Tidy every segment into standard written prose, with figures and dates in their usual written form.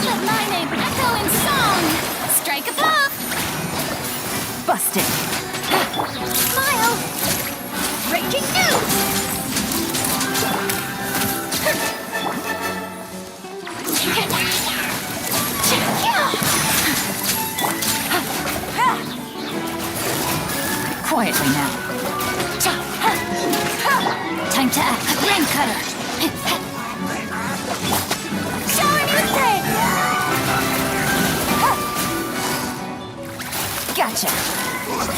Let my name echo in song! Strike a pop! Busted. Smile! Breaking news! Quietly now. Time to act. Rain cutter. Shower me with rain! Gotcha.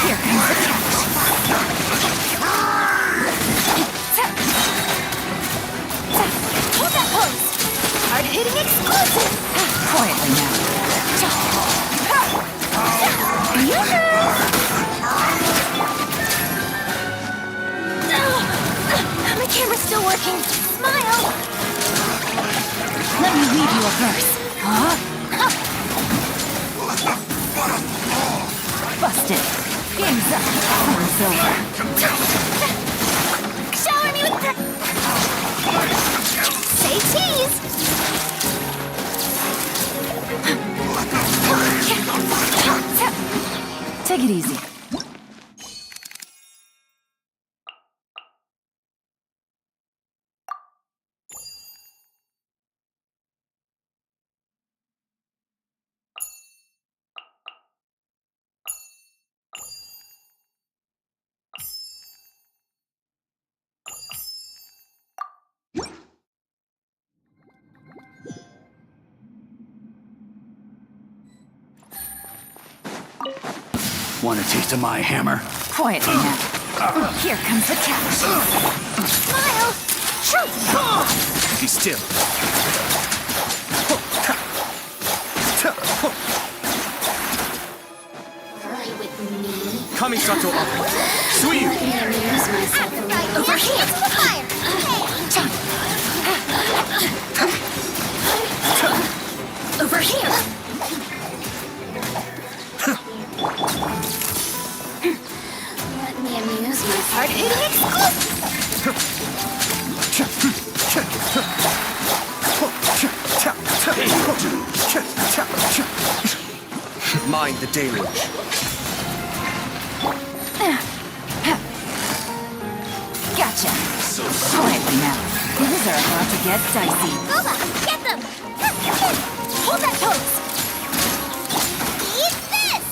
Here comes the catch. Hold that pose! Hard-hitting exclusive! Quietly now. My camera's still working. Smile! Let me read you a verse. Huh? Busted. Game's up. Fun's over. Shower me with say cheese! Take it easy. Want a taste of my hammer? Quietly now. Here comes the catch. Smile! Be still. Play with me. Kamisato up. Suiyu. Amuse myself over here. Fire! Over here. Let me amuse myself. Hard-hitting Mind the deluge. Gotcha. Quietly now. Things are about to get dicey. Boba, get them! Hold that pose! Eat this!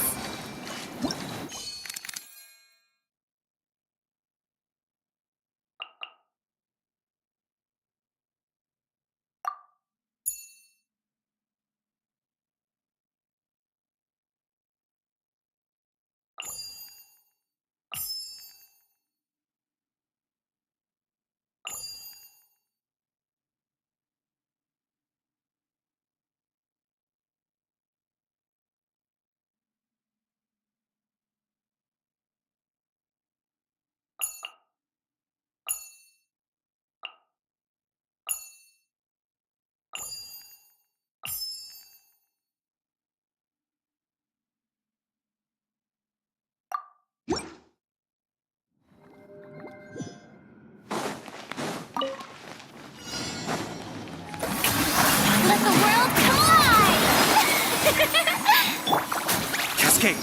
Let the world collide! Cascade.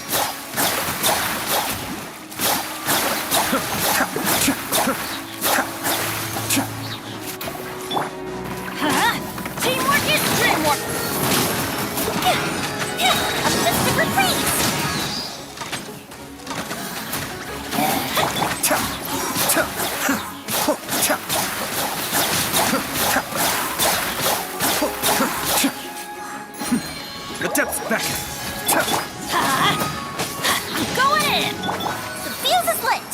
Teamwork is dreamwork! A list of retreats! The depths beckon. I'm going in! The fuse is lit!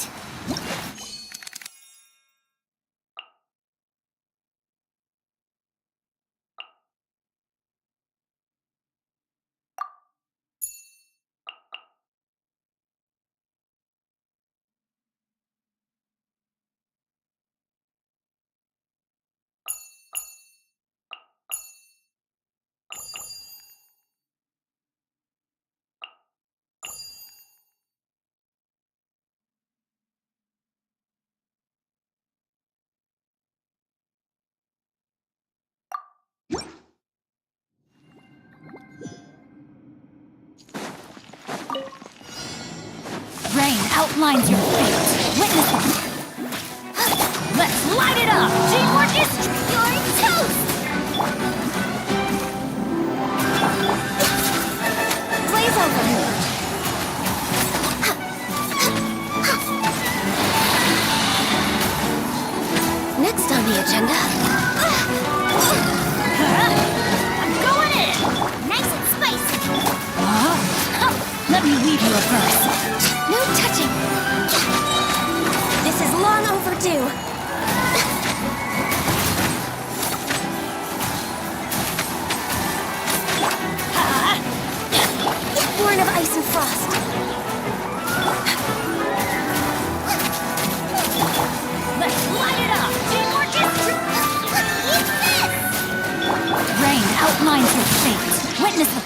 outlines your fate. Witness it. Let's light it up! GeForce, you're toast! Blaze over! Next on the agenda. I'm going in! Nice and spicy. Let me weave you a verse. No touching. This is long overdue. Born of ice and frost. Let's light it up! Rain outlines your fate. Witness the...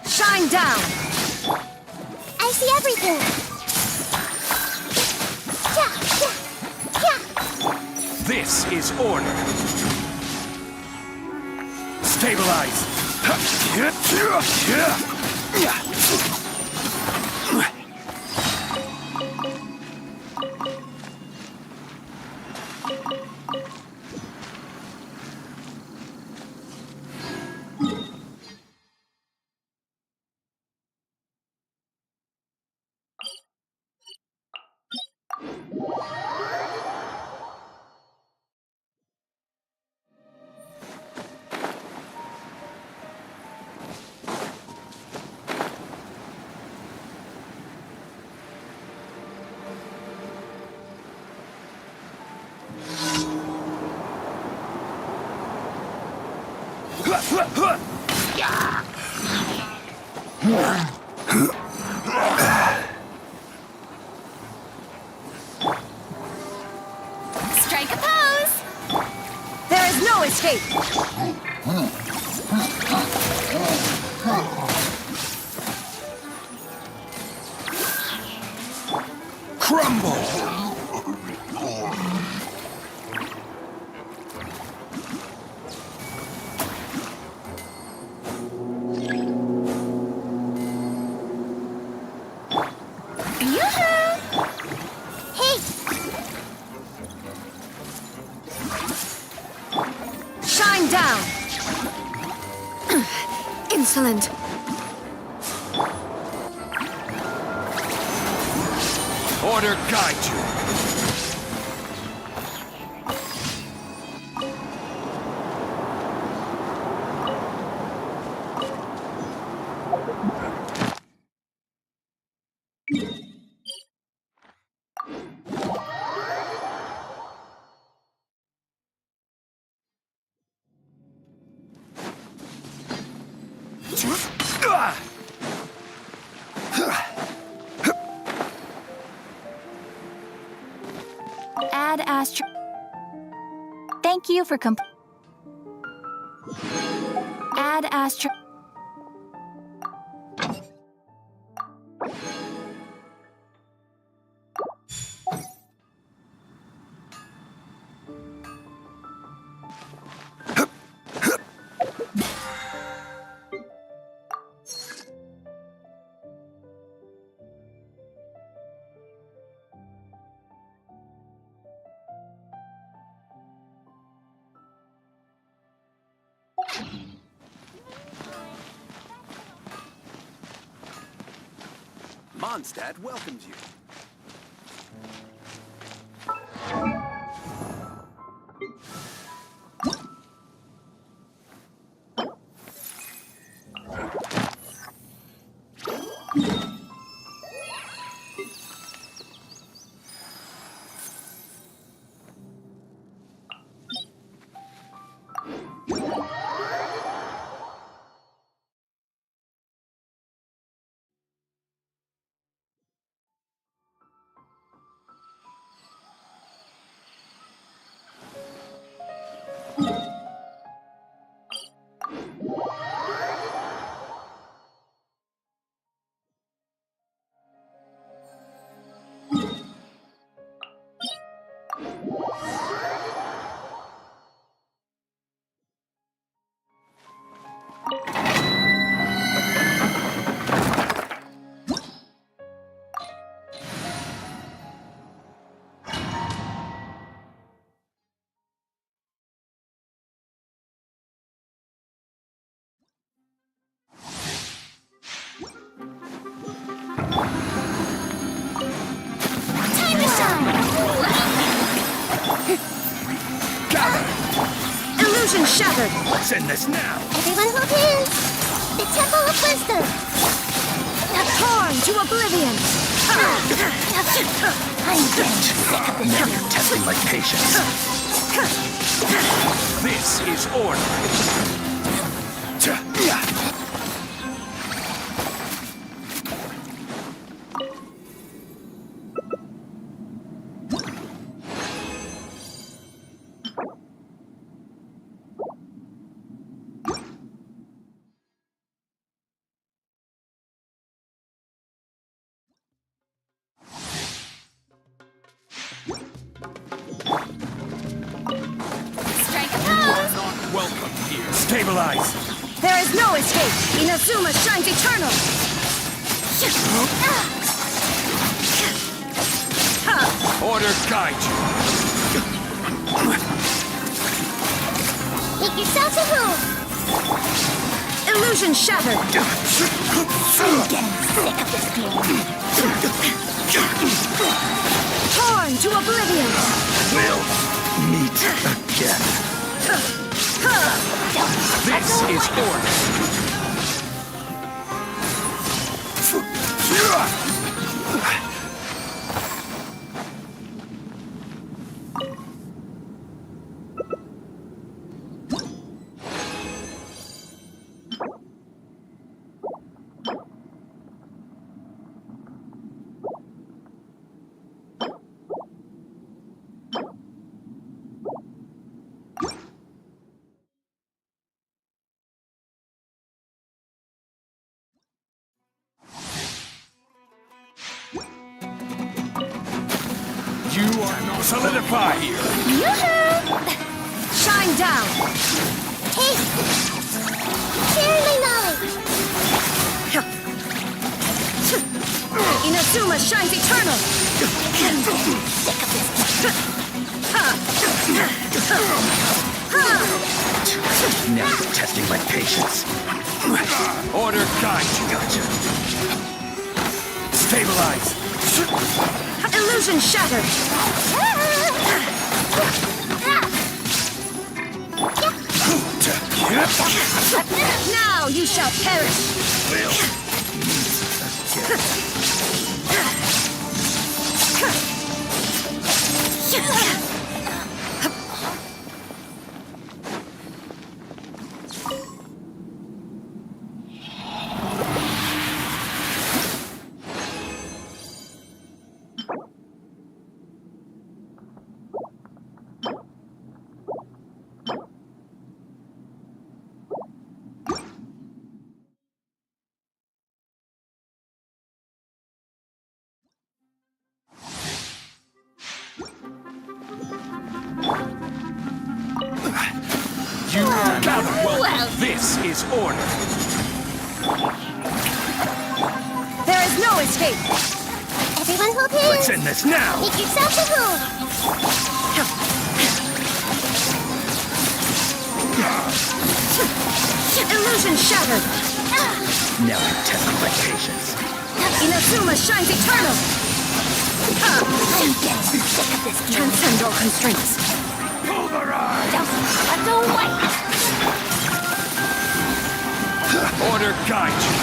Shine down! I see everything. This is order. Stabilize. Strike a pose. There is no escape! Crumble. Hey, Shine down! insolent. Order guide you. Add Astro... Thank you for badass. Mondstadt welcomes you. Illusion shattered! Let's end this now! Everyone hold hands. The Temple of Wisdom. Torn to oblivion! I'm getting sick of this. Now you're testing my patience. This is order. Strike a pose. Not welcome here. Stabilize. There is no escape! Inazuma shines eternal! Order guide you. Make yourselves at home. Illusion shattered! I'm getting sick of this game. Torn to oblivion! We'll meet again. This is order. You are not solidify here. Yoo-hoo! Shine down! Taste. Share my knowledge. Inazuma shines eternal! Sick of this game. Now you're testing my patience. Order guide you. Gotcha. Stabilize. Illusion shattered! Now you shall perish! Will Gather. Well. This is order. There is no escape. Everyone hold Let's hands. end this now. Make yourself at home. Illusion shattered. Now I test my patience. Inazuma shines eternal. I'm getting sick of this game. Transcend all constraints. Pulverize! Just wait. Order guide you.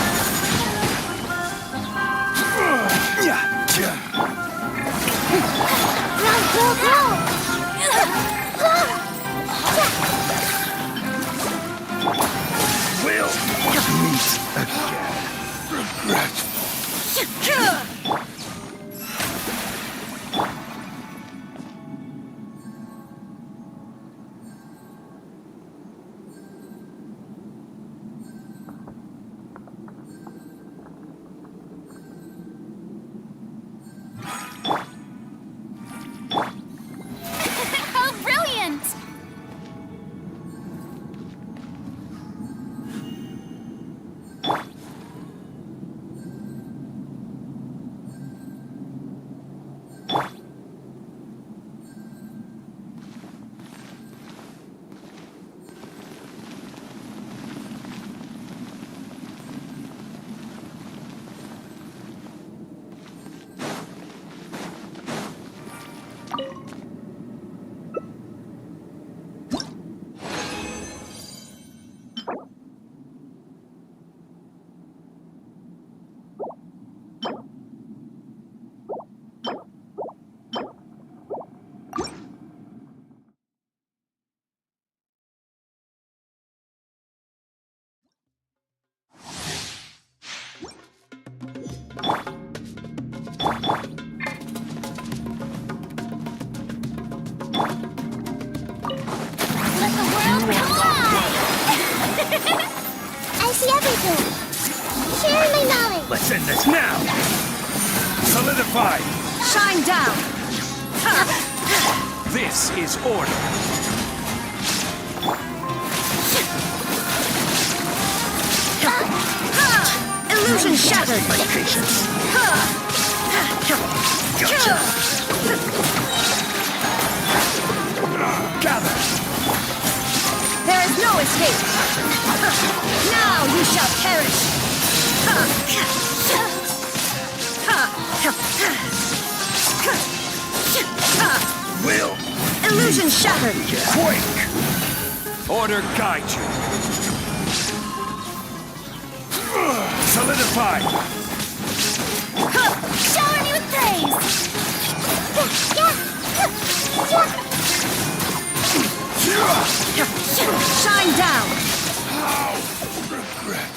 We'll meet again. Regretful. How brilliant! Let the world collide! I see everything. Sharing my knowledge. Let's end this now. Solidify. Shine down. This is order. Illusion shattered. My patience. Gotcha. Gather. There is no escape. Now you shall perish. Will Illusion shattered. quake. Order guide you. Solidify. Shower me with praise! Shine down. Regret.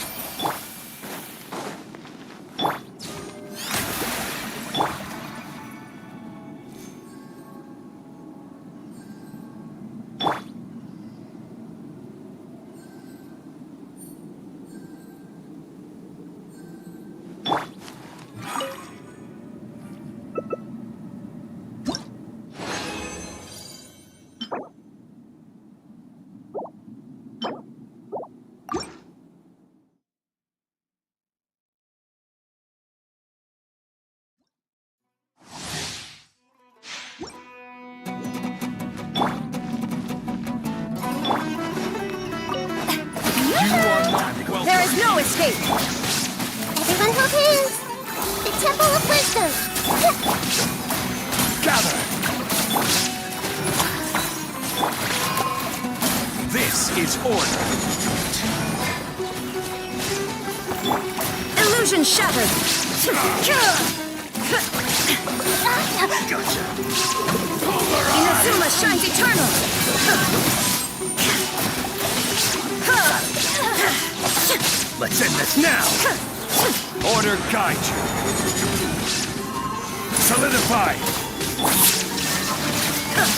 There is no escape. Everyone hold hands. The Temple of Wisdom. Gather. This is order. Illusion shattered. Gotcha. Inazuma shines eternal. Let's end this now. Order guide you. Solidify.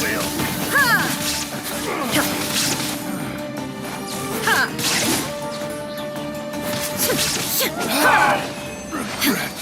Will. Regret.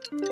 Paimon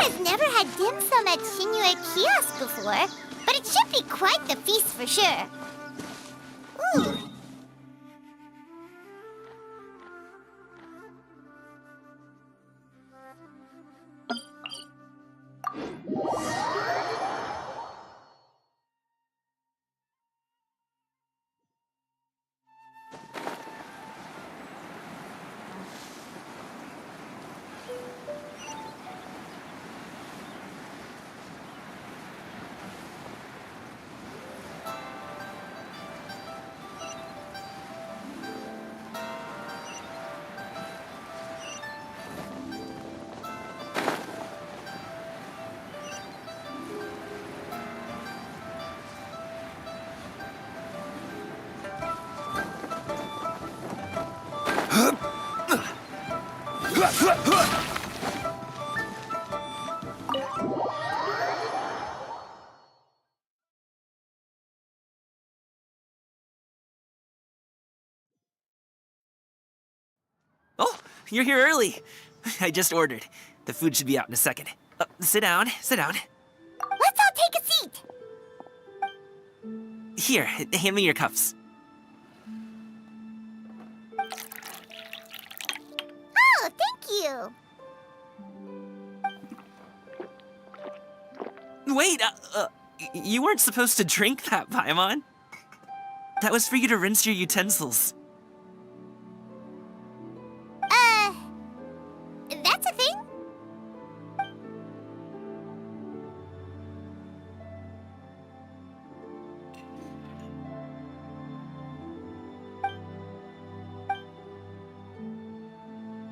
has never had dim sum at Shinue Kiosk before, but it should be quite the feast for sure. Ooh. Oh, you're here early. I just ordered. The food should be out in a second. Sit down, sit down. Let's all take a seat. Here, hand me your cups. Oh, thank you. Wait, you weren't supposed to drink that, Paimon. That was for you to rinse your utensils. That's a thing?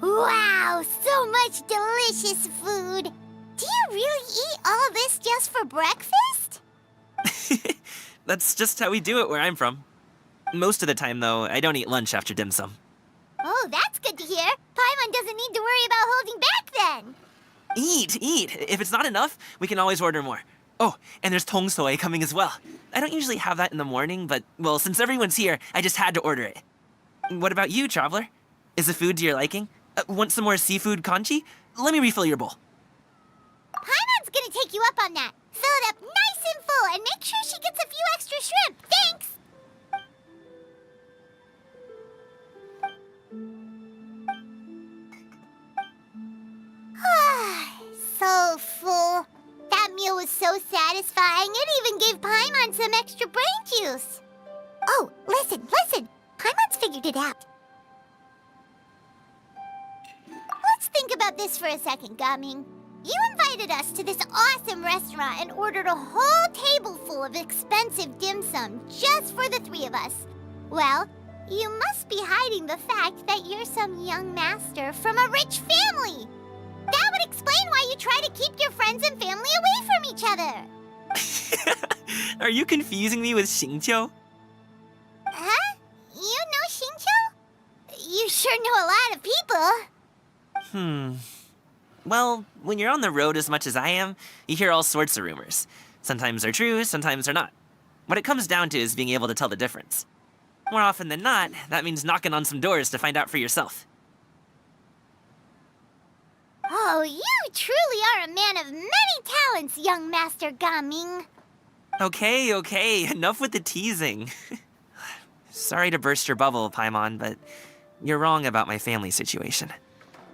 Wow, so much delicious food. Do you really eat all this just for breakfast? That's just how we do it where I'm from. Most of the time, though, I don't eat lunch after dim sum. Oh, that's good to hear. Paimon doesn't need to worry about holding back then. Eat! If it's not enough, we can always order more. Oh, and there's tong soy coming as well. I don't usually have that in the morning, but, well, since everyone's here, I just had to order it. What about you, traveler? Is the food to your liking? Want some more seafood congee? Let me refill your bowl. Paimon's gonna take you up on that. Fill it up nice and full and make sure she gets a few extra shrimp. Thanks! So full. That meal was so satisfying, it even gave Paimon some extra brain juice. Oh, listen. Paimon's figured it out. Let's think about this for a second, Gaming. You invited us to this awesome restaurant and ordered a whole table full of expensive dim sum just for the three of us. Well, you must be hiding the fact that you're some young master from a rich family. That would explain why you try to keep your friends and family away from each other. Are you confusing me with Xingqiu? Huh? You know Xingqiu? You sure know a lot of people. Well, when you're on the road as much as I am, you hear all sorts of rumors. Sometimes they're true, sometimes they're not. What it comes down to is being able to tell the difference. More often than not, that means knocking on some doors to find out for yourself. Oh, you truly are a man of many talents, young Master Gaming. Okay, enough with the teasing. Sorry to burst your bubble, Paimon, but you're wrong about my family situation.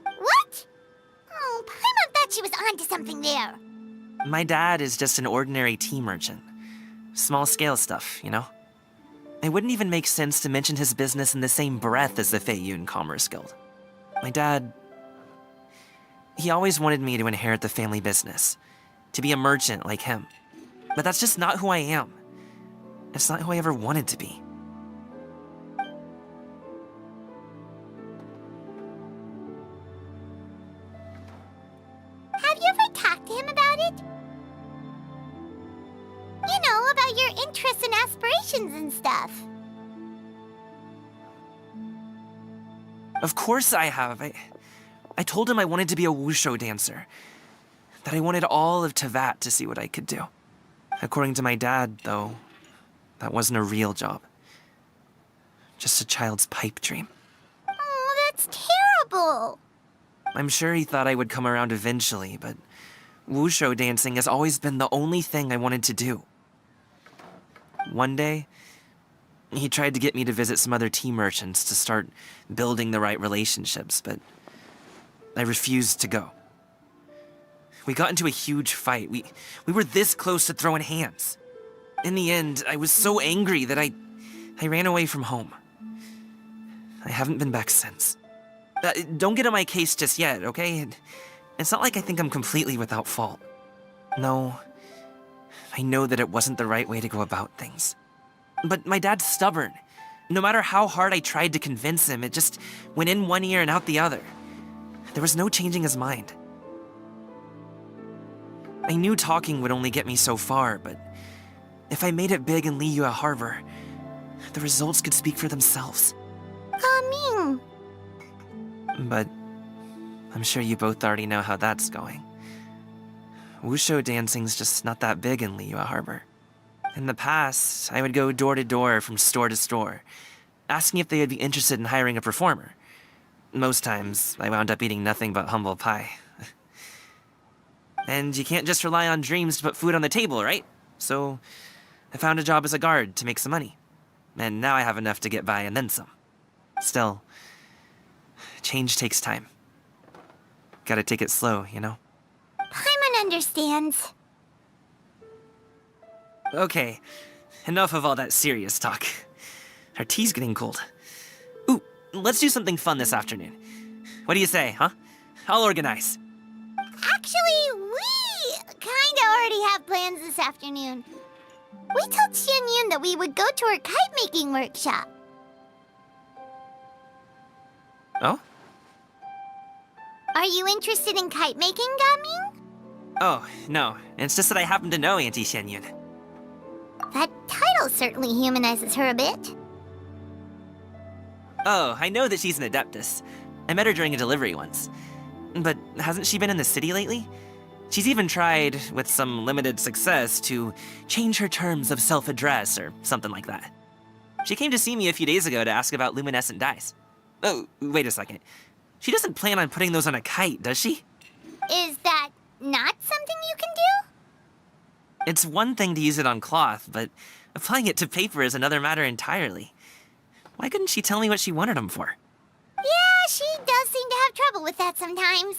What? Oh, Paimon thought she was onto something there. My dad is just an ordinary tea merchant. Small-scale stuff, you know? It wouldn't even make sense to mention his business in the same breath as the Feiyun Commerce Guild. My dad... he always wanted me to inherit the family business, to be a merchant like him. But that's just not who I am. It's not who I ever wanted to be. Have you ever talked to him about it? You know, about your interests and aspirations and stuff. Of course I have. I told him I wanted to be a wushu dancer. That I wanted all of Tevat to see what I could do. According to my dad, though, that wasn't a real job. Just a child's pipe dream. Oh, that's terrible. I'm sure he thought I would come around eventually, but wushu dancing has always been the only thing I wanted to do. One day, he tried to get me to visit some other tea merchants to start building the right relationships, but I refused to go. We got into a huge fight. We were this close to throwing hands. In the end, I was so angry that I ran away from home. I haven't been back since. Don't get on my case just yet, okay? It's not like I think I'm completely without fault. No, I know that it wasn't the right way to go about things. But my dad's stubborn. No matter how hard I tried to convince him, it just went in one ear and out the other. There was no changing his mind. I knew talking would only get me so far, but if I made it big in Liyue Harbor, the results could speak for themselves. Gaming. But I'm sure you both already know how that's going. Wushu dancing's just not that big in Liyue Harbor. In the past, I would go door to door from store to store, asking if they would be interested in hiring a performer. Most times, I wound up eating nothing but humble pie. And you can't just rely on dreams to put food on the table, right? So I found a job as a guard to make some money. And now I have enough to get by and then some. Still, change takes time. Gotta take it slow, you know? Paimon understands. Okay, enough of all that serious talk. Our tea's getting cold. Ooh, let's do something fun this afternoon. What do you say, huh? I'll organize. Actually, we kinda already have plans this afternoon. We told Xianyun that we would go to her kite-making workshop. Oh? Are you interested in kite-making, Gaming? Oh, no. It's just that I happen to know Auntie Xianyun. That title certainly humanizes her a bit. Oh, I know that she's an adeptus. I met her during a delivery once. But hasn't she been in the city lately? She's even tried, with some limited success, to change her terms of self-address or something like that. She came to see me a few days ago to ask about luminescent dyes. Oh, wait a second. She doesn't plan on putting those on a kite, does she? Is that not something you can do? It's one thing to use it on cloth, but applying it to paper is another matter entirely. Why couldn't she tell me what she wanted them for? Yeah, she does seem to have trouble with that sometimes.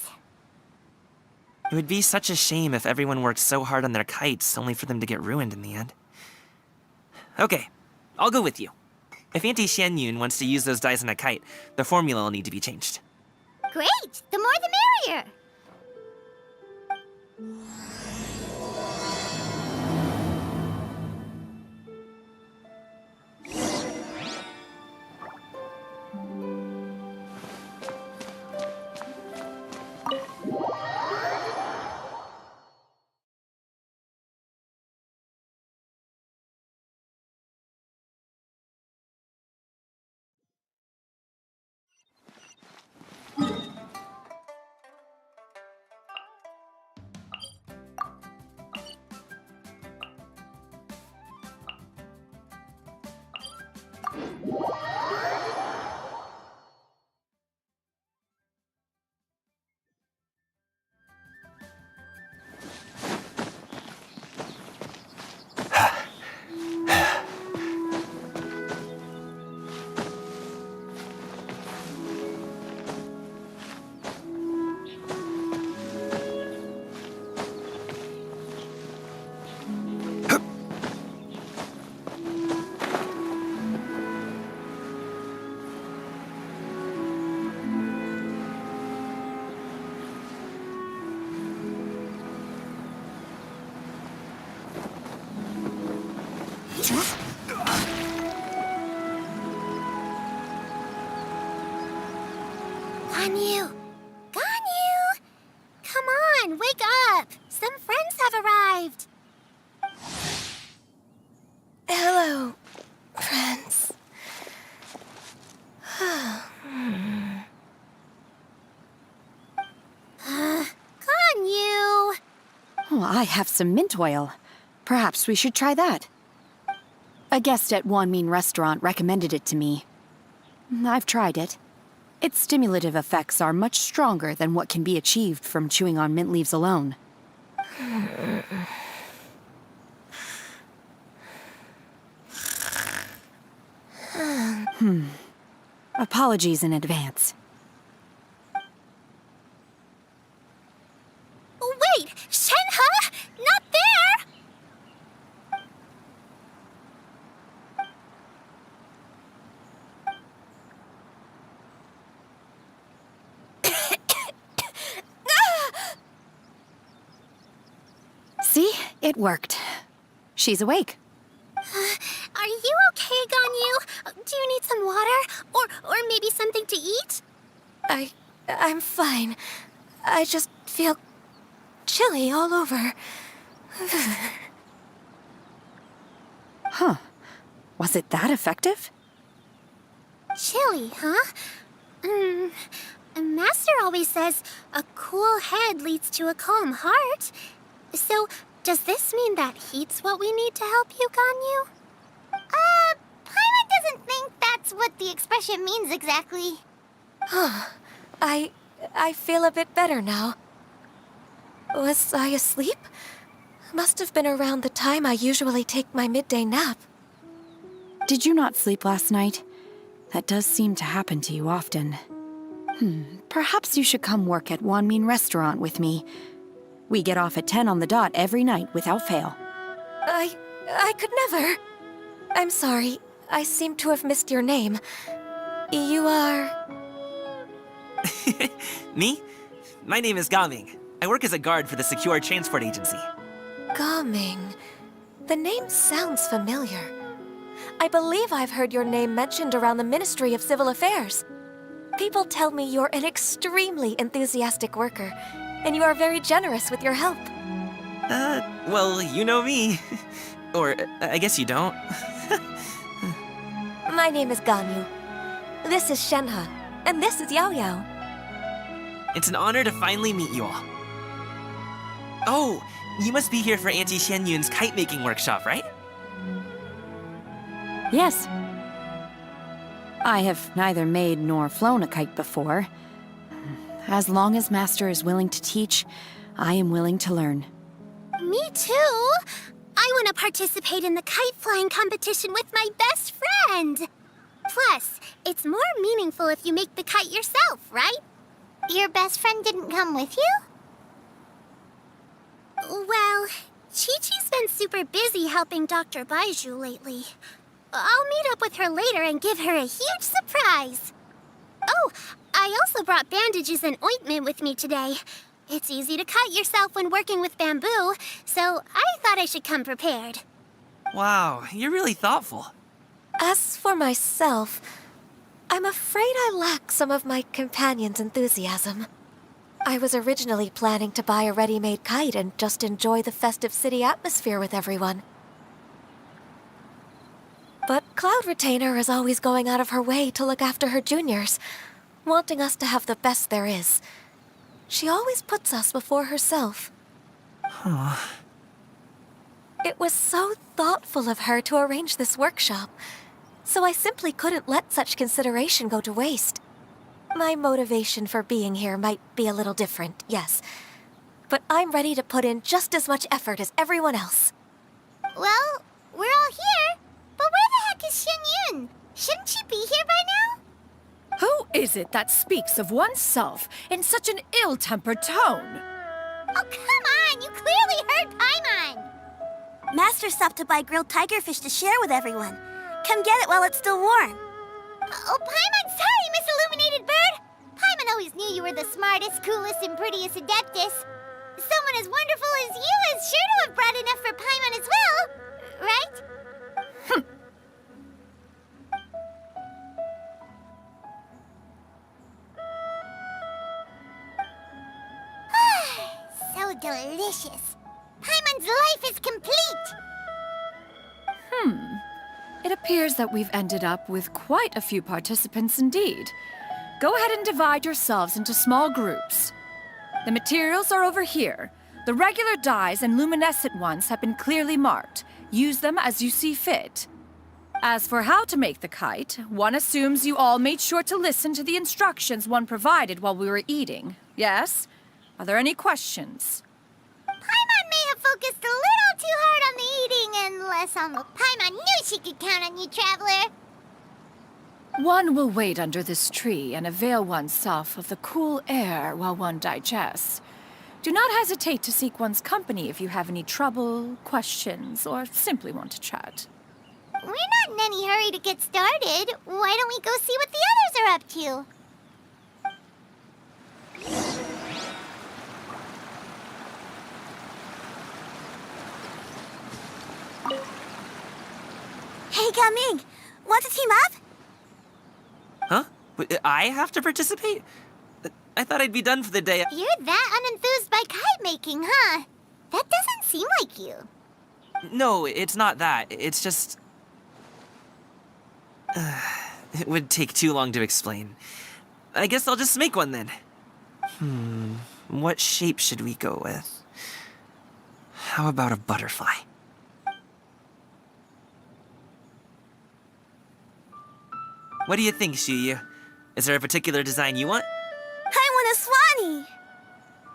It would be such a shame if everyone worked so hard on their kites only for them to get ruined in the end. Okay, I'll go with you. If Auntie Xianyun wants to use those dyes on a kite, the formula will need to be changed. Great! The more the merrier! Ganyu! Ganyu! Come on, wake up! Some friends have arrived! Hello, friends. Ganyu! Oh, I have some mint oil. Perhaps we should try that. A guest at Wanmin Restaurant recommended it to me. I've tried it. Its stimulative effects are much stronger than what can be achieved from chewing on mint leaves alone. Apologies in advance. Wait! Shenhe! Not there! See? It worked. She's awake. Are you okay, Ganyu? Do you need some water? Or maybe something to eat? I'm fine. I just feel chilly all over. Huh. Was it that effective? Chilly, huh? Master always says a cool head leads to a calm heart. So, does this mean that heat's what we need to help you, Ganyu? Paimon doesn't think that's what the expression means exactly. I feel a bit better now. Was I asleep? Must have been around the time I usually take my midday nap. Did you not sleep last night? That does seem to happen to you often. Perhaps you should come work at Wanmin Restaurant with me. We get off at 10 on the dot every night without fail. I could never. I'm sorry. I seem to have missed your name. You are... Me? My name is Gaming. I work as a guard for the Secure Transport Agency. Gaming. The name sounds familiar. I believe I've heard your name mentioned around the Ministry of Civil Affairs. People tell me you're an extremely enthusiastic worker, and you are very generous with your help. Well, you know me. Or, I guess you don't. My name is Ganyu. This is Shenhe, and this is Yao Yao. It's an honor to finally meet you all. Oh, you must be here for Auntie Xianyun's kite-making workshop, right? Yes. I have neither made nor flown a kite before. As long as Master is willing to teach, I am willing to learn. Me too! I want to participate in the kite flying competition with my best friend! Plus, it's more meaningful if you make the kite yourself, right? Your best friend didn't come with you? Well, Chi-Chi's been super busy helping Dr. Baiju lately. I'll meet up with her later and give her a huge surprise. Oh, I also brought bandages and ointment with me today. It's easy to cut yourself when working with bamboo, so I thought I should come prepared. Wow, you're really thoughtful. As for myself, I'm afraid I lack some of my companion's enthusiasm. I was originally planning to buy a ready-made kite and just enjoy the festive city atmosphere with everyone. But Cloud Retainer is always going out of her way to look after her juniors, wanting us to have the best there is. She always puts us before herself. It was so thoughtful of her to arrange this workshop, so I simply couldn't let such consideration go to waste. My motivation for being here might be a little different, yes, but I'm ready to put in just as much effort as everyone else. Well, we're all here, but where the heck is Xianyun? Shouldn't she be here by now? Who is it that speaks of oneself in such an ill-tempered tone? Oh, come on! You clearly heard Paimon! Master stopped to buy grilled tigerfish to share with everyone. Come get it while it's still warm. Oh, Paimon, sorry, Miss Illuminated Bird! Paimon always knew you were the smartest, coolest, and prettiest Adeptus. Someone as wonderful as you is sure to have brought enough for Paimon as well, right? So delicious. Paimon's life is complete. It appears that we've ended up with quite a few participants indeed. Go ahead and divide yourselves into small groups. The materials are over here. The regular dyes and luminescent ones have been clearly marked. Use them as you see fit. As for how to make the kite, one assumes you all made sure to listen to the instructions one provided while we were eating. Yes? Are there any questions? Paimon may have focused a little too hard on the eating and less on the... Paimon knew she could count on you, Traveler. One will wait under this tree and avail oneself of the cool air while one digests. Do not hesitate to seek one's company if you have any trouble, questions, or simply want to chat. We're not in any hurry to get started. Why don't we go see what the others are up to? Hey, Gaming, want to team up? Huh? I have to participate? I thought I'd be done for the day. You're that unenthused by kite making, huh? That doesn't seem like you. No, it's not that. It's just... it would take too long to explain. I guess I'll just make one then. What shape should we go with? How about a butterfly? What do you think, Shuyu? Is there a particular design you want? I want a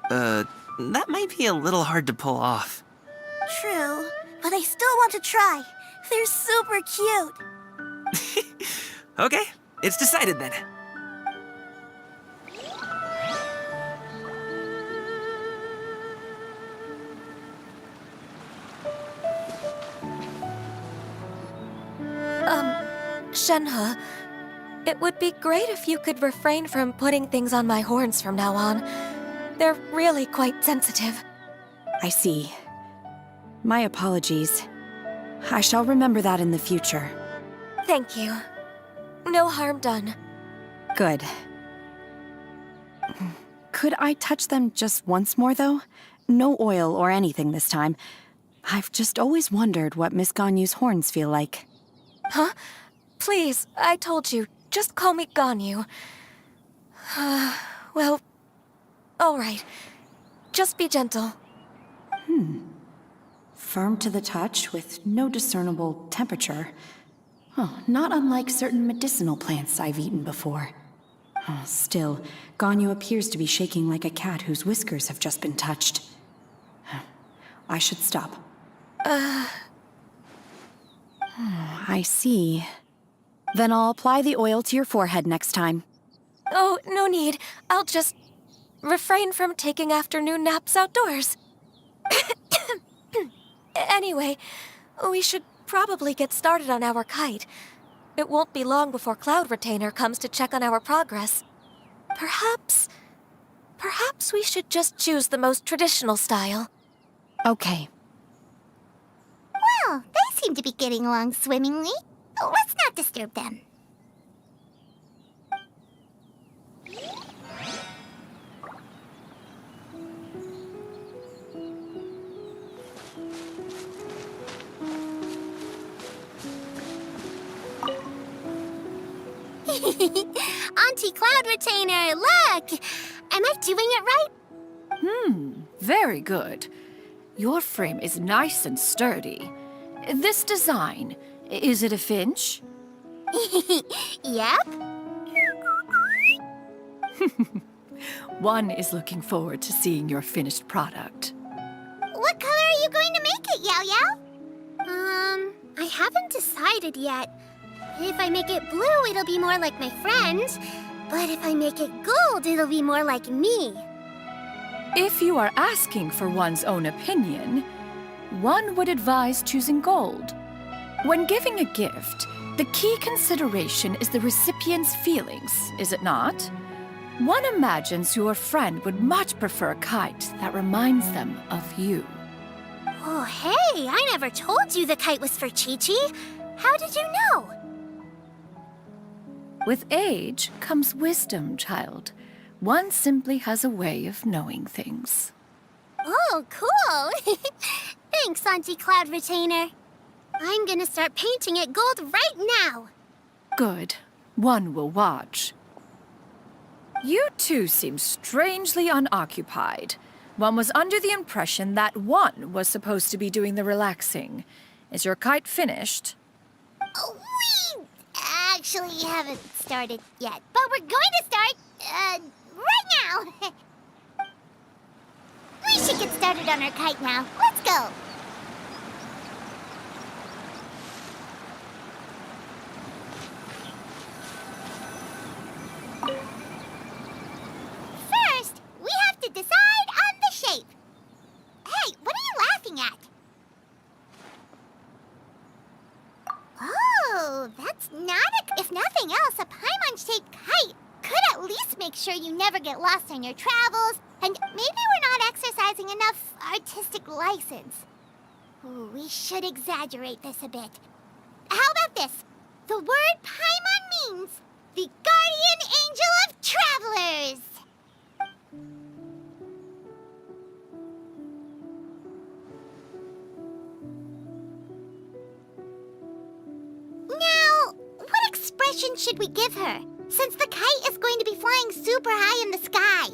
swanee. That might be a little hard to pull off. True, but I still want to try. They're super cute. Okay, it's decided then. Shenhe, it would be great if you could refrain from putting things on my horns from now on. They're really quite sensitive. I see. My apologies. I shall remember that in the future. Thank you. No harm done. Good. Could I touch them just once more, though? No oil or anything this time. I've just always wondered what Miss Ganyu's horns feel like. Huh? Please, I told you. Just call me Ganyu. Well, all right. Just be gentle. Firm to the touch with no discernible temperature. Oh, not unlike certain medicinal plants I've eaten before. Still, Ganyu appears to be shaking like a cat whose whiskers have just been touched. I should stop. I see. Then I'll apply the oil to your forehead next time. Oh, no need. I'll just refrain from taking afternoon naps outdoors. Anyway, we should probably get started on our kite. It won't be long before Cloud Retainer comes to check on our progress. Perhaps we should just choose the most traditional style. Okay. Well, they seem to be getting along swimmingly. Let's not disturb them. Auntie Cloud Retainer, look! Am I doing it right? Very good. Your frame is nice and sturdy. This design, is it a finch? Yep. One is looking forward to seeing your finished product. What color are you going to make it, Yao Yao? I haven't decided yet. If I make it blue, it'll be more like my friends. But if I make it gold, it'll be more like me. If you are asking for one's own opinion, one would advise choosing gold. When giving a gift, the key consideration is the recipient's feelings, is it not? One imagines your friend would much prefer a kite that reminds them of you. Oh, hey, I never told you the kite was for Chi-Chi. How did you know? With age comes wisdom, child. One simply has a way of knowing things. Oh, cool. Thanks, Auntie Cloud Retainer. I'm gonna start painting it gold right now. Good. One will watch. You two seem strangely unoccupied. One was under the impression that one was supposed to be doing the relaxing. Is your kite finished? We actually haven't started yet, but we're going to start, right now. We should get started on our kite now. Let's go. First, we have to decide on the shape. Hey, what are you laughing at? Oh, that's not if nothing else, a Paimon-shaped kite could at least make sure you never get lost on your travels, and maybe we're not exercising enough artistic license. Ooh, we should exaggerate this a bit. How about this? The word Paimon means the guardian angel of travelers. Now, what expression should we give her, since the kite is going to be flying super high in the sky?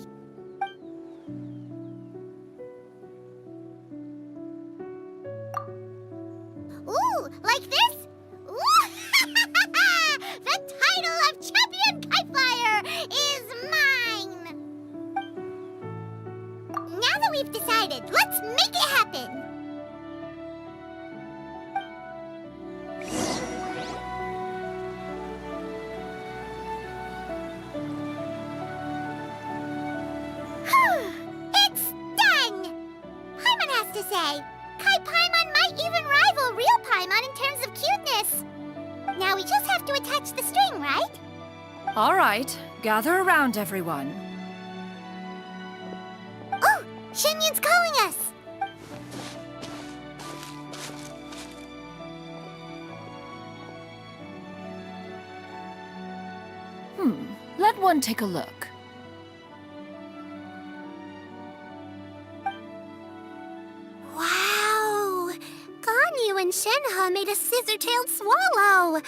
Ooh, like this? Ooh, the title of champion kite flyer is mine! Now that we've decided, let's make it happen! It's done! Paimon has to say, Kai Paimon might even rival real Paimon in terms of cuteness. Now we just have to attach the string, right? All right, gather around, everyone. Oh, Shenyun's calling us! Let one take a look. Wow! Ganyu and Shenhe made a scissor-tailed swallow.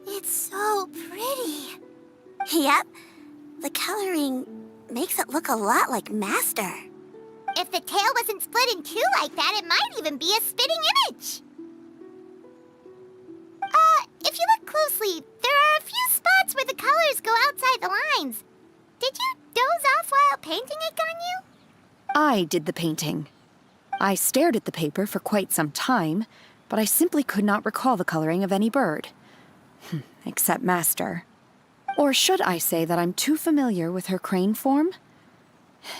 It's so pretty. Yep. The coloring makes it look a lot like Master. If the tail wasn't split in two like that, it might even be a spitting image. If you look closely, there are a few spots where the colors go outside the lines. Did you doze off while painting it, Ganyu? I did the painting. I stared at the paper for quite some time, but I simply could not recall the coloring of any bird. Except Master. Or should I say that I'm too familiar with her crane form?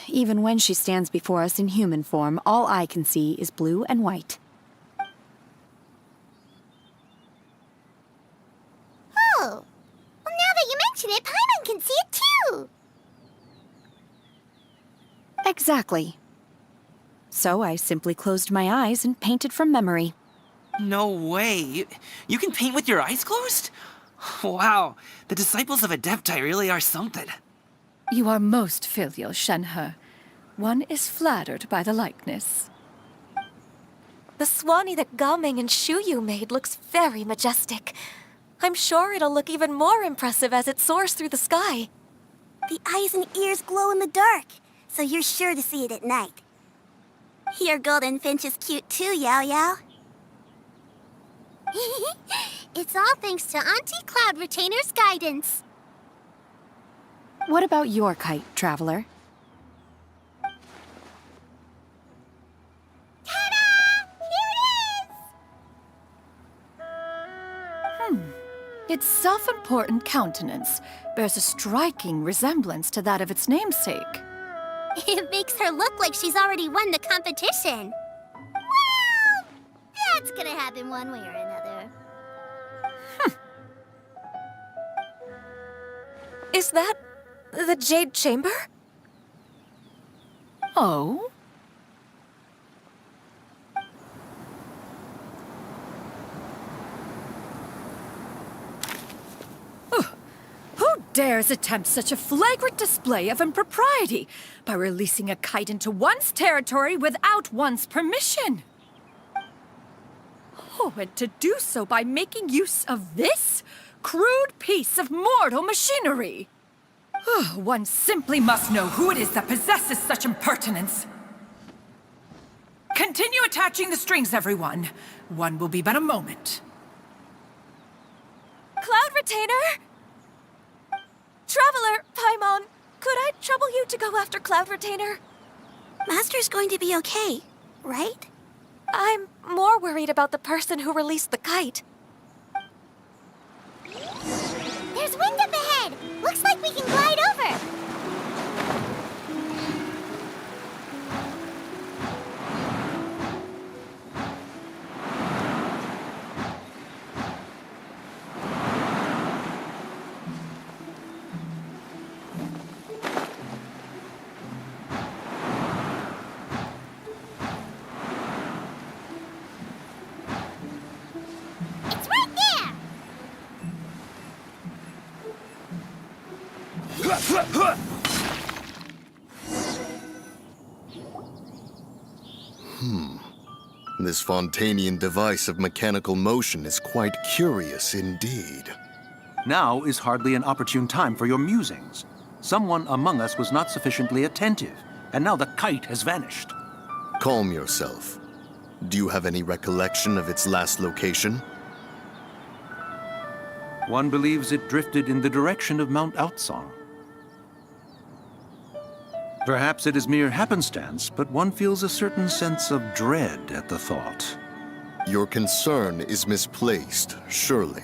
Even when she stands before us in human form, all I can see is blue and white. Oh, well, now that you mention it, Paimon can see it too. Exactly. So I simply closed my eyes and painted from memory. No way. You can paint with your eyes closed? Wow, the disciples of Adepti really are something. You are most filial, Shenhe. One is flattered by the likeness. The Swanee that Gaming and Shuyu made looks very majestic. I'm sure it'll look even more impressive as it soars through the sky. The eyes and ears glow in the dark, so you're sure to see it at night. Your golden finch is cute too, Yao Yao. It's all thanks to Auntie Cloud Retainer's guidance. What about your kite, Traveler? Ta-da! Here it is! Its self-important countenance bears a striking resemblance to that of its namesake. It makes her look like she's already won the competition. Well, that's gonna happen one way or another. Is that the Jade Chamber? Oh? dares attempt such a flagrant display of impropriety by releasing a kite into one's territory without one's permission? Oh, and to do so by making use of this crude piece of mortal machinery. One simply must know who it is that possesses such impertinence. Continue attaching the strings, everyone. One will be but a moment. Cloud Retainer! Traveler, Paimon, could I trouble you to go after Cloud Retainer? Master's going to be okay, right? I'm more worried about the person who released the kite. There's wind up ahead! Looks like we can glide over! It's right there! This Fontanian device of mechanical motion is quite curious indeed. Now is hardly an opportune time for your musings. Someone among us was not sufficiently attentive, and now the kite has vanished. Calm yourself. Do you have any recollection of its last location? One believes it drifted in the direction of Mount Outsong. Perhaps it is mere happenstance, but one feels a certain sense of dread at the thought. Your concern is misplaced, surely.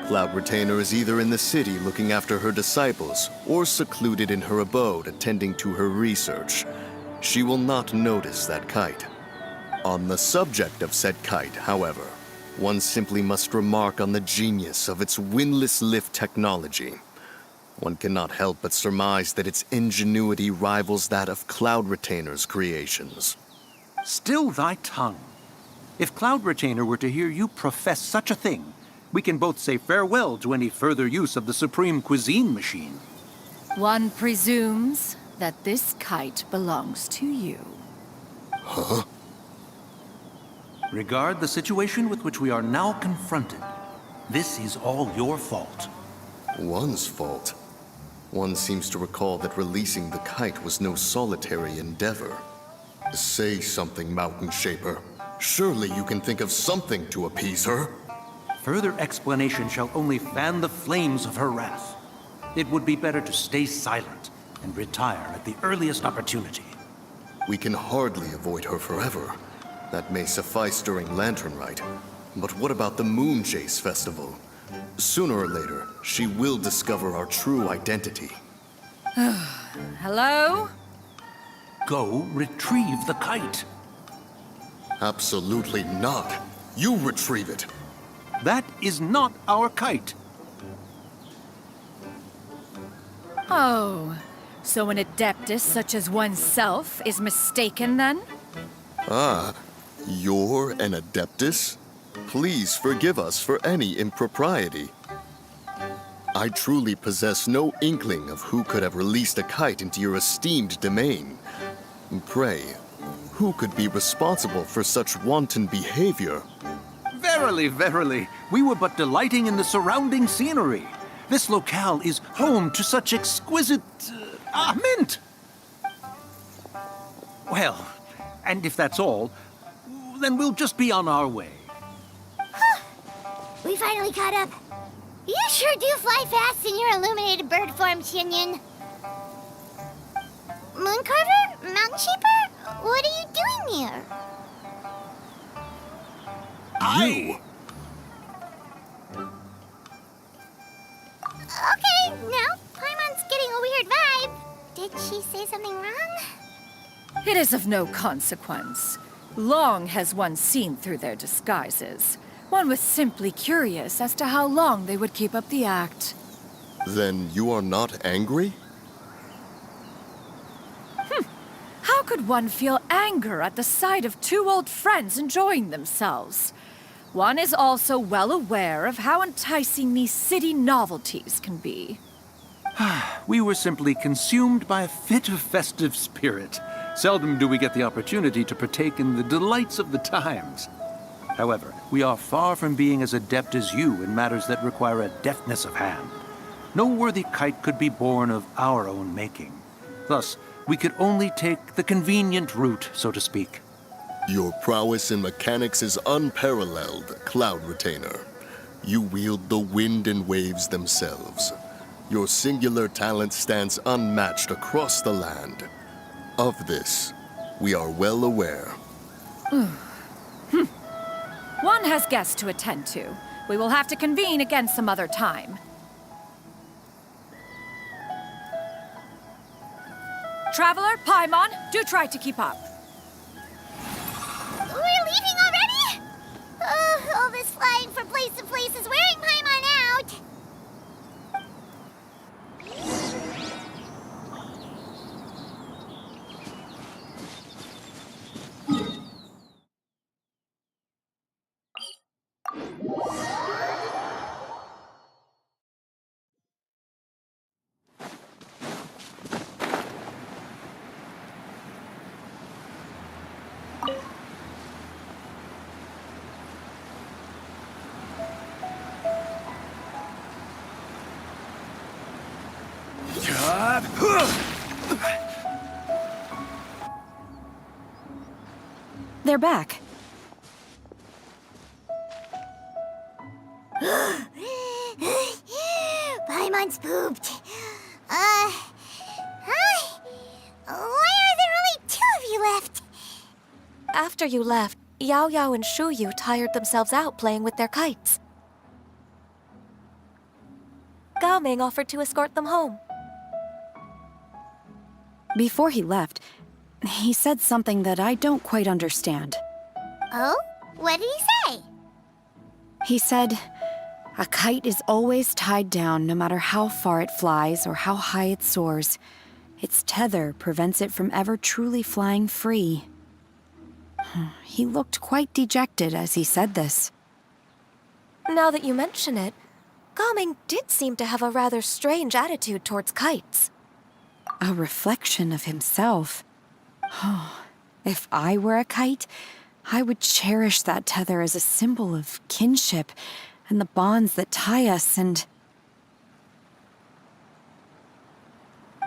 Cloud Retainer is either in the city looking after her disciples, or secluded in her abode attending to her research. She will not notice that kite. On the subject of said kite, however, one simply must remark on the genius of its windlass lift technology. One cannot help but surmise that its ingenuity rivals that of Cloud Retainer's creations. Still thy tongue. If Cloud Retainer were to hear you profess such a thing, we can both say farewell to any further use of the Supreme Cuisine Machine. One presumes that this kite belongs to you. Huh? Regard the situation with which we are now confronted. This is all your fault. One's fault. One seems to recall that releasing the kite was no solitary endeavor. Say something, Mountain Shaper. Surely you can think of something to appease her. Further explanation shall only fan the flames of her wrath. It would be better to stay silent and retire at the earliest opportunity. We can hardly avoid her forever. That may suffice during Lantern Rite. But what about the Moon Chase Festival? Sooner or later, she will discover our true identity. Hello? Go retrieve the kite. Absolutely not. You retrieve it. That is not our kite. Oh, so an adeptus such as oneself is mistaken then? Ah, you're an Adeptus? Please forgive us for any impropriety. I truly possess no inkling of who could have released a kite into your esteemed domain. Pray, who could be responsible for such wanton behavior? Verily, verily, we were but delighting in the surrounding scenery. This locale is home to such exquisite... mint! Well, and if that's all, then we'll just be on our way. We finally caught up. You sure do fly fast in your illuminated bird form, Shinyan. Mooncarver? Mountain Shaper? What are you doing here? You! Okay, now Paimon's getting a weird vibe. Did she say something wrong? It is of no consequence. Long has one seen through their disguises. One was simply curious as to how long they would keep up the act. Then you are not angry? How could one feel anger at the sight of two old friends enjoying themselves? One is also well aware of how enticing these city novelties can be. We were simply consumed by a fit of festive spirit. Seldom do we get the opportunity to partake in the delights of the times. However, we are far from being as adept as you in matters that require a deftness of hand. No worthy kite could be born of our own making. Thus, we could only take the convenient route, so to speak. Your prowess in mechanics is unparalleled, Cloud Retainer. You wield the wind and waves themselves. Your singular talent stands unmatched across the land. Of this, we are well aware. One has guests to attend to. We will have to convene again some other time. Traveler, Paimon, do try to keep up. We're leaving already? All this flying from place to place is wearing Paimon out. They're back. Paimon's pooped. Hi. Why are there only 2 of you left? After you left, Yao Yao and Shu Yu tired themselves out playing with their kites. Gao Ming offered to escort them home. Before he left, he said something that I don't quite understand. Oh? What did he say? He said, a kite is always tied down no matter how far it flies or how high it soars. Its tether prevents it from ever truly flying free. He looked quite dejected as he said this. Now that you mention it, Gao Ming did seem to have a rather strange attitude towards kites. A reflection of himself. If I were a kite, I would cherish that tether as a symbol of kinship and the bonds that tie us and...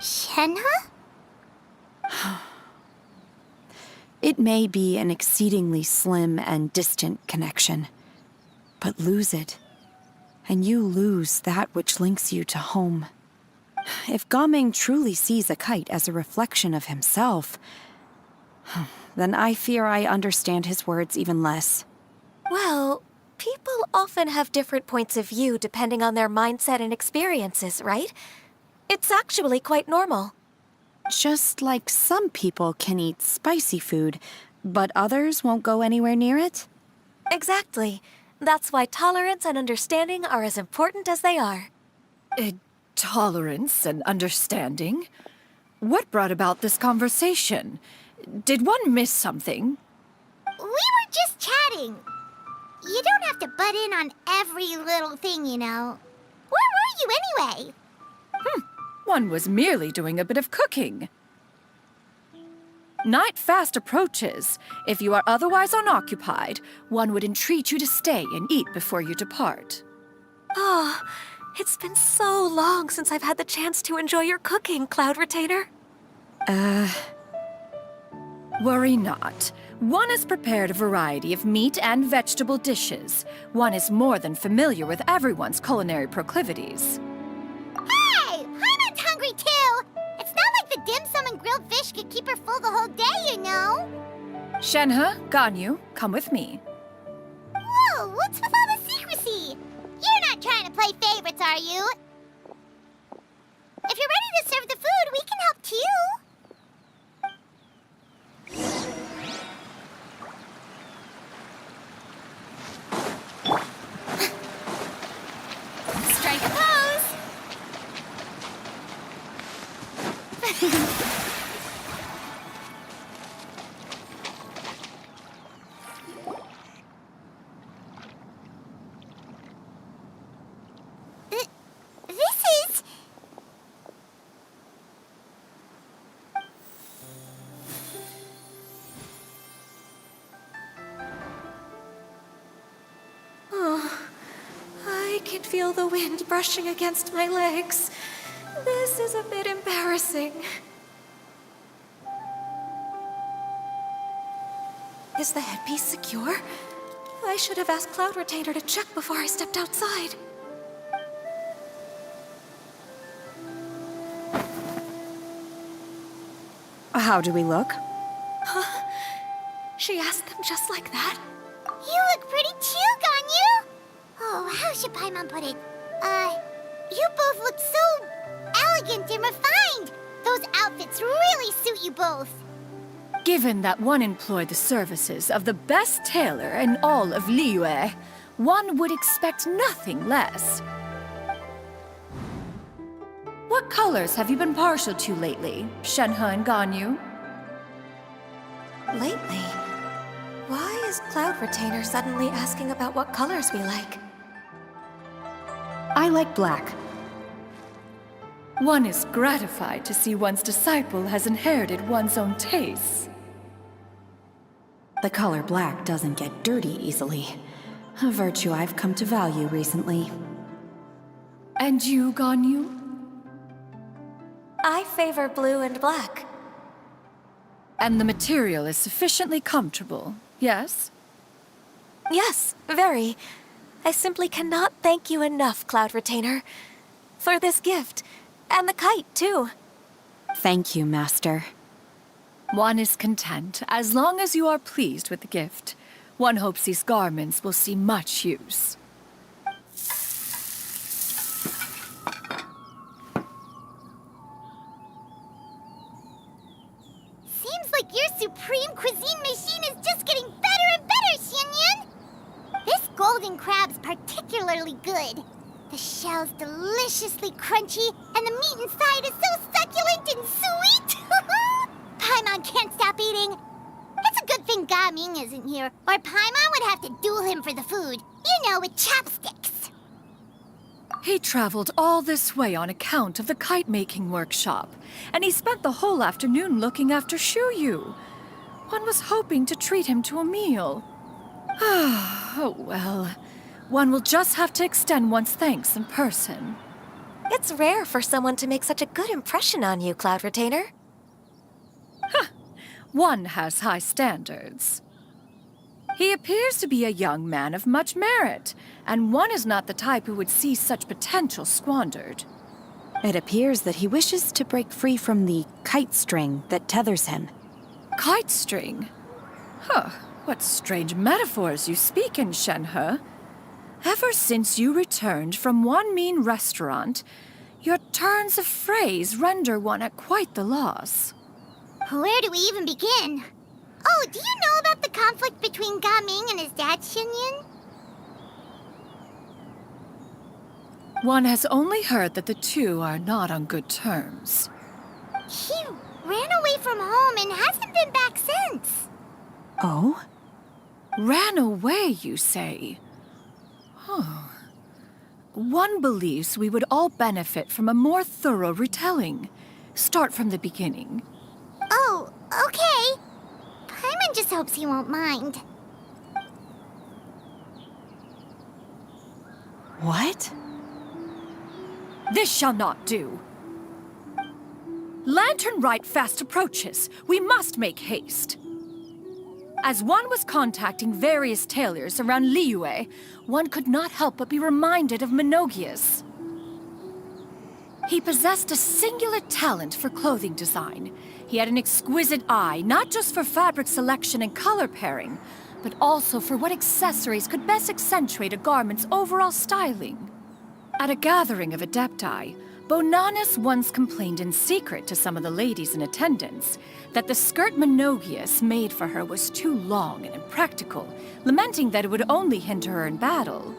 Shenhe? It may be an exceedingly slim and distant connection, but lose it, and you lose that which links you to home. If Gao Ming truly sees a kite as a reflection of himself, then I fear I understand his words even less. Well, people often have different points of view depending on their mindset and experiences, right? It's actually quite normal. Just like some people can eat spicy food, but others won't go anywhere near it? Exactly. That's why tolerance and understanding are as important as they are. Tolerance and understanding? What brought about this conversation? Did one miss something? We were just chatting. You don't have to butt in on every little thing, you know. Where were you anyway? One was merely doing a bit of cooking. Night fast approaches. If you are otherwise unoccupied, one would entreat you to stay and eat before you depart. Oh, it's been so long since I've had the chance to enjoy your cooking, Cloud Retainer. Worry not. One has prepared a variety of meat and vegetable dishes. One is more than familiar with everyone's culinary proclivities. Hey! Paimon's hungry too! It's not like the dim sum and grilled fish could keep her full the whole day, you know! Shenhe, Ganyu, come with me. Whoa, what's with all the secrecy? You're not trying to play favorites, are you? If you're ready to serve the food, we can help too. Strike a pose! This is... feel the wind brushing against my legs. This is a bit embarrassing. Is the headpiece secure? I should have asked Cloud Retainer to check before I stepped outside. How do we look? She asked them just like that? You look pretty too, Ganyu! Oh, how should Paimon put it? You both look so elegant and refined! Those outfits really suit you both. Given that one employed the services of the best tailor in all of Liyue, one would expect nothing less. What colors have you been partial to lately, Shenhe and Ganyu? Lately? Why is Cloud Retainer suddenly asking about what colors we like? I like black. One is gratified to see one's disciple has inherited one's own tastes. The color black doesn't get dirty easily. A virtue I've come to value recently. And you, Ganyu? I favor blue and black. And the material is sufficiently comfortable, yes? Yes, very. I simply cannot thank you enough, Cloud Retainer. For this gift. And the kite, too. Thank you, Master. One is content, as long as you are pleased with the gift. One hopes these garments will see much use. Seems like your supreme cuisine machine is just getting better and better, Xinyun! This golden crab's particularly good. The shell's deliciously crunchy, and the meat inside is so succulent and sweet! Paimon can't stop eating. It's a good thing Gaming isn't here, or Paimon would have to duel him for the food. You know, with chopsticks. He traveled all this way on account of the kite-making workshop, and he spent the whole afternoon looking after Shuyu. One was hoping to treat him to a meal. Oh, well. One will just have to extend one's thanks in person. It's rare for someone to make such a good impression on you, Cloud Retainer. One has high standards. He appears to be a young man of much merit, and one is not the type who would see such potential squandered. It appears that he wishes to break free from the kite string that tethers him. Kite string? Huh, what strange metaphors you speak in, Shenhe. Ever since you returned from one mean restaurant, your turns of phrase render one at quite the loss. Where do we even begin? Oh, do you know about the conflict between Gaming and his dad, Xinyun? One has only heard that the two are not on good terms. He ran away from home and hasn't been back since. Oh? Ran away, you say? Oh. One believes we would all benefit from a more thorough retelling. Start from the beginning. Oh, okay. Paimon just hopes he won't mind. What? This shall not do. Lantern Rite fast approaches. We must make haste. As one was contacting various tailors around Liyue, one could not help but be reminded of Menogius. He possessed a singular talent for clothing design. He had an exquisite eye, not just for fabric selection and color pairing, but also for what accessories could best accentuate a garment's overall styling. At a gathering of Adepti, Bonanis once complained in secret to some of the ladies in attendance that the skirt Menogius made for her was too long and impractical, lamenting that it would only hinder her in battle.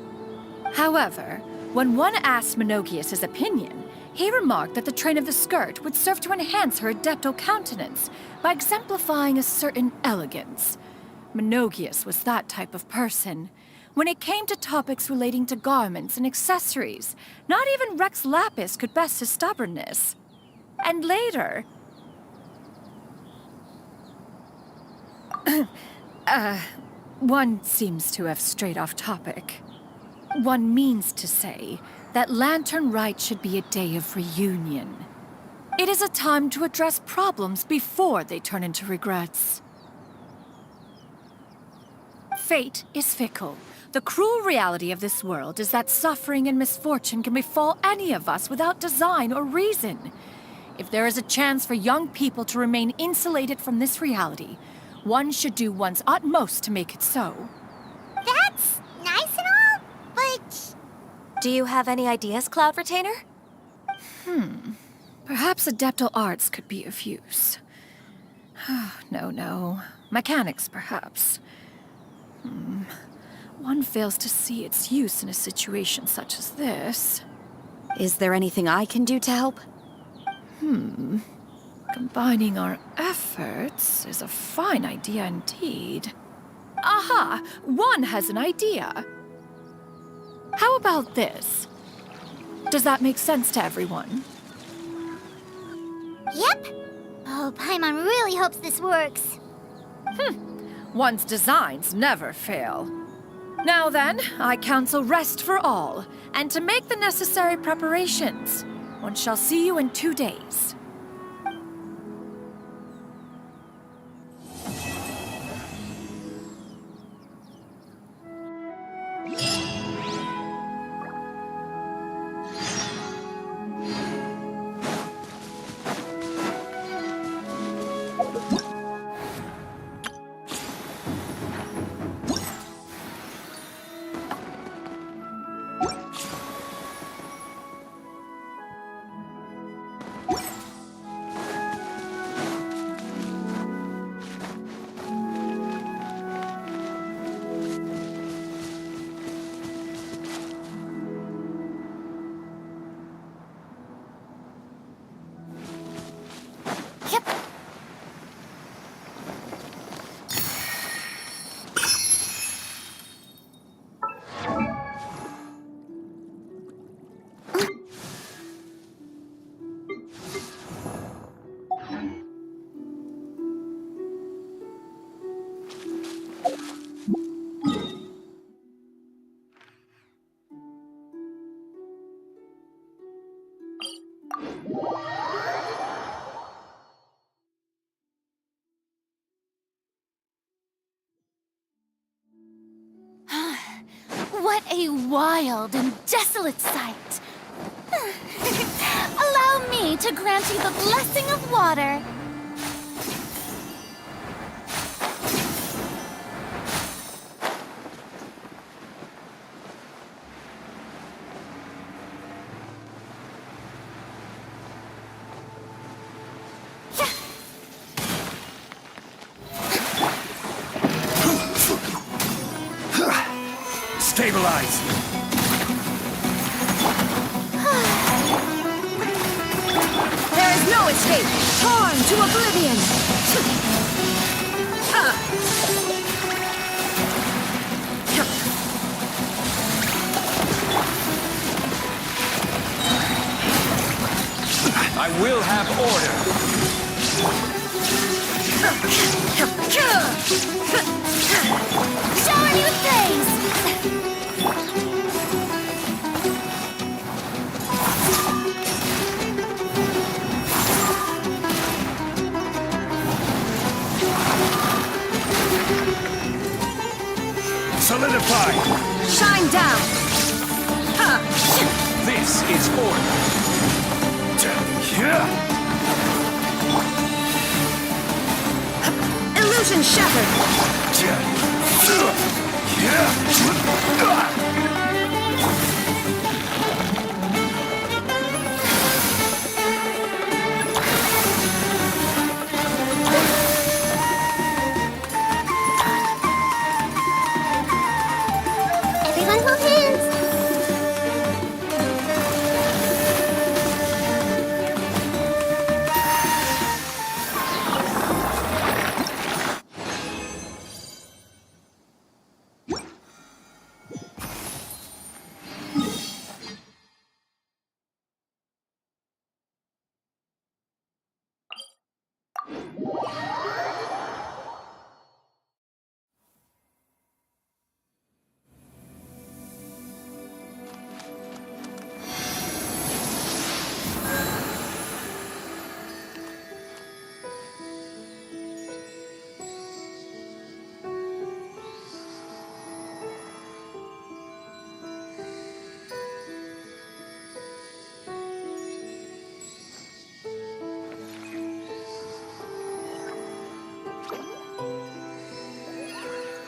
However, when one asked Menogius his opinion, he remarked that the train of the skirt would serve to enhance her adeptal countenance by exemplifying a certain elegance. Menogius was that type of person. When it came to topics relating to garments and accessories, not even Rex Lapis could best his stubbornness. And later... one seems to have strayed off topic. One means to say that Lantern Rite should be a day of reunion. It is a time to address problems before they turn into regrets. Fate is fickle. The cruel reality of this world is that suffering and misfortune can befall any of us without design or reason. If there is a chance for young people to remain insulated from this reality, one should do one's utmost to make it so. That's nice and all, but... Do you have any ideas, Cloud Retainer? Perhaps adeptal arts could be of use. No. Mechanics, perhaps. One fails to see its use in a situation such as this. Is there anything I can do to help? Combining our efforts is a fine idea indeed. Aha! One has an idea. How about this? Does that make sense to everyone? Yep. Oh, Paimon really hopes this works. One's designs never fail. Now then, I counsel rest for all, and to make the necessary preparations. One shall see you in 2 days. Yep. What a wild and desolate sight! Allow me to grant you the blessing of water. Stabilize! There is no escape! Torn to oblivion! I will have order! Shower me with praise! Solidify! Shine down! This is order! Illusion shattered! Yeah.